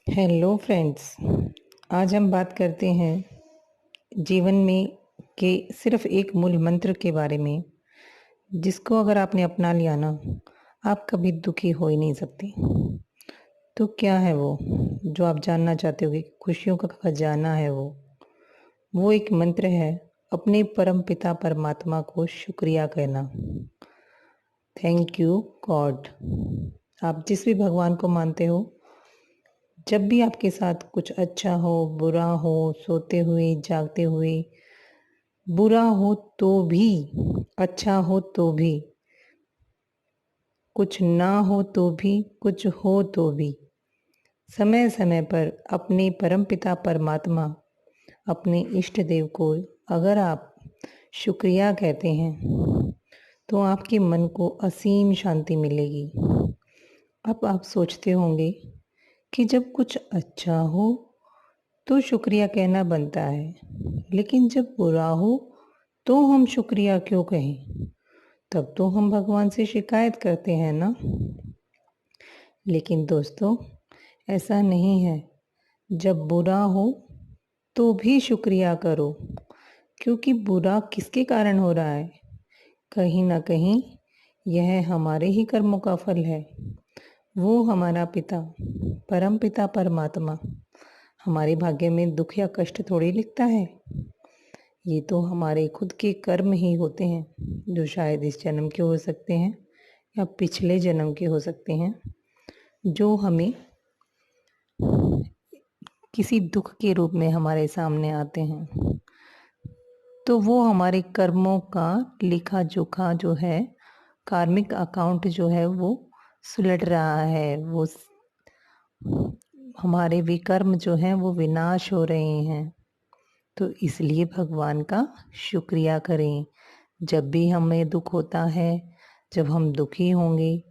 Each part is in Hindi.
Hello friends. आज हम बात करते हैं जीवन में के सिर्फ एक मूल मंत्र के बारे में, जिसको अगर आपने अपना लिया ना, आप कभी दुखी हो ही नहीं सकते। तो क्या है वो जो आप जानना चाहते हो कि खुशियों का खजाना है? वो एक मंत्र है, अपने परम पिता परमात्मा को शुक्रिया कहना। Thank you God. आप जिस भी भगवान को मानते हो, जब भी आपके साथ कुछ अच्छा हो, बुरा हो, सोते हुए, जागते हुए, बुरा हो तो भी, अच्छा हो तो भी, कुछ ना हो तो भी, कुछ हो तो भी, समय-समय पर अपने परमपिता परमात्मा, अपने इष्ट देव को अगर आप शुक्रिया कहते हैं, तो आपके मन को असीम शांति मिलेगी। अब आप सोचते होंगे कि जब कुछ अच्छा हो तो शुक्रिया कहना बनता है, लेकिन जब बुरा हो तो हम शुक्रिया क्यों कहें? तब तो हम भगवान से शिकायत करते हैं ना। लेकिन दोस्तों, ऐसा नहीं है। जब बुरा हो तो भी शुक्रिया करो, क्योंकि बुरा किसके कारण हो रहा है? कहीं ना कहीं यह हमारे ही कर्मों का फल है। वो हमारा पिता, परम पिता परमात्मा हमारे भाग्य में दुख या कष्ट थोड़ी लिखता है। ये तो हमारे खुद के कर्म ही होते हैं, जो शायद इस जन्म के हो सकते हैं या पिछले जन्म के हो सकते हैं, जो हमें किसी दुख के रूप में हमारे सामने आते हैं। तो वो हमारे कर्मों का लेखा जोखा जो है, कार्मिक अकाउंट जो है वो सुलट रहा है। हमारे विकर्म जो हैं वो विनाश हो रहे हैं। तो इसलिए भगवान का शुक्रिया करें। जब भी हमें दुख होता है, जब हम दुखी होंगे,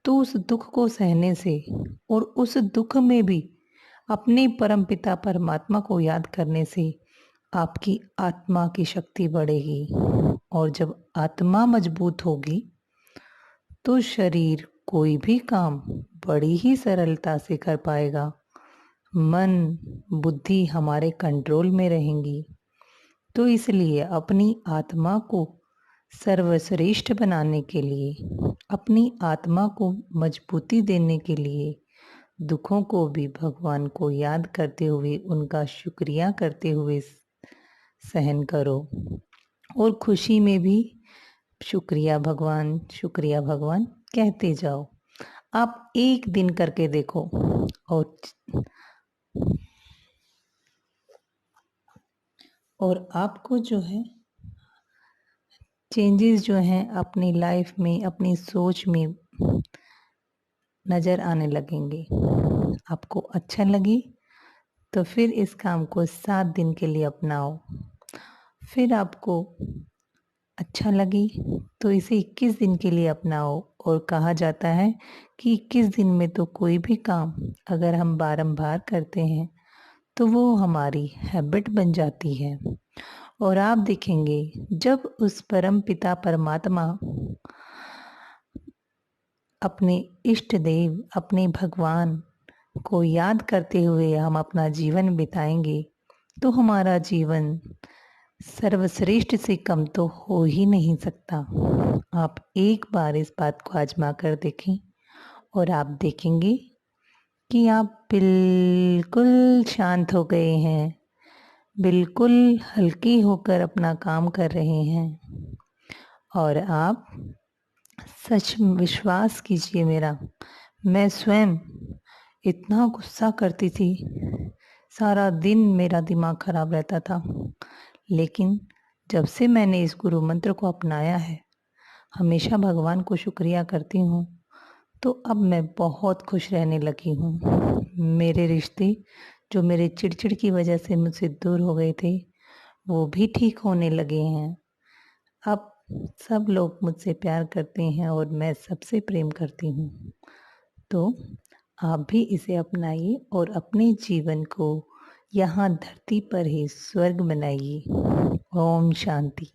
तो उस दुख को सहने से और उस दुख में भी अपने परमपिता परमात्मा को याद करने से आपकी आत्मा की शक्ति बढ़ेगी। और जब आत्मा मजबूत होगी तो शरीर कोई भी काम बड़ी ही सरलता से कर पाएगा। मन, बुद्धि हमारे कंट्रोल में रहेंगी। तो इसलिए अपनी आत्मा को सर्वश्रेष्ठ बनाने के लिए, अपनी आत्मा को मजबूती देने के लिए, दुखों को भी भगवान को याद करते हुए, उनका शुक्रिया करते हुए सहन करो। और खुशी में भी शुक्रिया भगवान कहते जाओ। आप एक दिन करके देखो और आपको जो है चेंजेस जो हैं अपनी लाइफ में, अपनी सोच में नज़र आने लगेंगे। आपको अच्छा लगे तो फिर इस काम को 7 दिन के लिए अपनाओ। फिर आपको अच्छा लगे तो इसे 21 दिन के लिए अपनाओ। और कहा जाता है कि 21 दिन में तो कोई भी काम अगर हम बारंबार करते हैं तो वो हमारी हैबिट बन जाती है। और आप देखेंगे, जब उस परम पिता परमात्मा, अपने इष्ट देव, अपने भगवान को याद करते हुए हम अपना जीवन बिताएंगे, तो हमारा जीवन सर्वश्रेष्ठ से कम तो हो ही नहीं सकता। आप एक बार इस बात को आजमा कर देखें और आप देखेंगे कि आप बिल्कुल शांत हो गए हैं, बिल्कुल हल्के होकर अपना काम कर रहे हैं। और आप सच विश्वास कीजिए मेरा, मैं स्वयं इतना गुस्सा करती थी, सारा दिन मेरा दिमाग खराब रहता था। लेकिन जब से मैंने इस गुरु मंत्र को अपनाया है, हमेशा भगवान को शुक्रिया करती हूँ, तो अब मैं बहुत खुश रहने लगी हूँ। मेरे रिश्ते जो मेरे चिड़चिड़ की वजह से मुझसे दूर हो गए थे, वो भी ठीक होने लगे हैं। अब सब लोग मुझसे प्यार करते हैं और मैं सबसे प्रेम करती हूँ। तो आप भी इसे अपनाइए और अपने जीवन को यहाँ धरती पर ही स्वर्ग बनाइए। ओम शांति।